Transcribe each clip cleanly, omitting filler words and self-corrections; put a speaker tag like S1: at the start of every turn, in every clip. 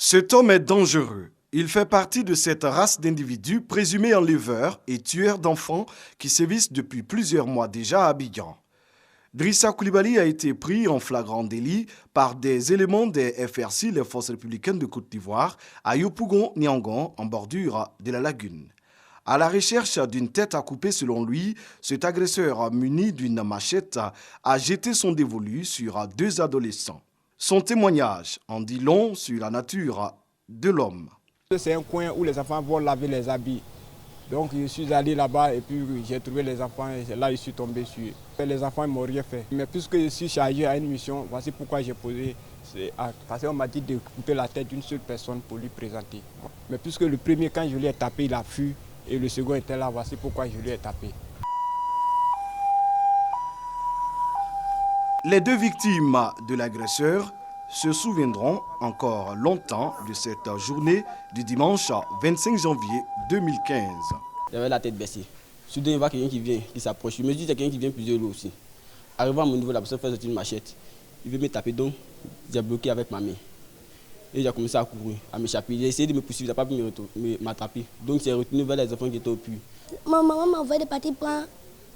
S1: Cet homme est dangereux. Il fait partie de cette race d'individus présumés enleveurs et tueurs d'enfants qui sévissent depuis plusieurs mois déjà à Abidjan. Drissa Coulibaly a été pris en flagrant délit par des éléments des FRC, les Forces républicaines de Côte d'Ivoire, à Yopougon-Niangon, en bordure de la lagune. À la recherche d'une tête à couper selon lui, cet agresseur muni d'une machette a jeté son dévolu sur deux adolescents. Son témoignage en dit long sur la nature de l'homme.
S2: C'est un coin où les enfants vont laver les habits. Donc je suis allé là-bas et puis j'ai trouvé les enfants et là je suis tombé sur eux. Les enfants ne m'ont rien fait. Mais puisque je suis chargé à une mission, voici pourquoi j'ai posé ces actes. Parce qu'on m'a dit de couper la tête d'une seule personne pour lui présenter. Mais puisque le premier, quand je lui ai tapé, il a fui et le second était là, voici pourquoi je lui ai tapé.
S1: Les deux victimes de l'agresseur se souviendront encore longtemps de cette journée du dimanche 25 janvier 2015.
S3: J'avais la tête baissée. Soudain, il voit quelqu'un qui vient, qui s'approche. Je me dis, c'est quelqu'un qui vient plusieurs lots aussi. Arrivant à mon niveau, la personne fait sortir une machette. Il veut me taper, donc j'ai bloqué avec ma main. Et j'ai commencé à courir, à m'échapper. Il a essayé de me poursuivre, il n'a pas pu m'attraper. Donc j'ai retourné vers les enfants qui étaient au puits.
S4: Ma maman m'a envoyé de partir prendre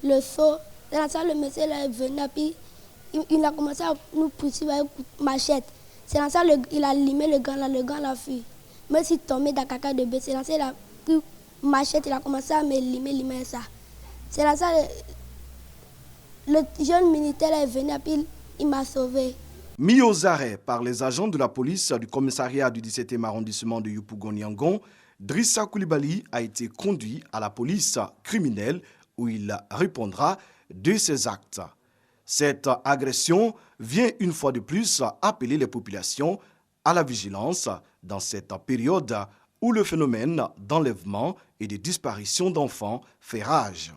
S4: le seau. Dans la salle, le monsieur est venu, puis il a commencé à nous poursuivre avec une machette. C'est dans ça il a limé le gant l'a fui. Moi, je suis tombé dans le caca de bébé. C'est dans ça il a pris une machette, il a commencé à me limer ça. C'est dans ça le jeune militaire est venu, puis il m'a sauvé.
S1: Mis aux arrêts par les agents de la police du commissariat du 17e arrondissement de Yopougon-Niangon, Drissa Coulibaly a été conduit à la police criminelle où il répondra de ses actes. Cette agression vient une fois de plus appeler les populations à la vigilance dans cette période où le phénomène d'enlèvement et de disparition d'enfants fait rage.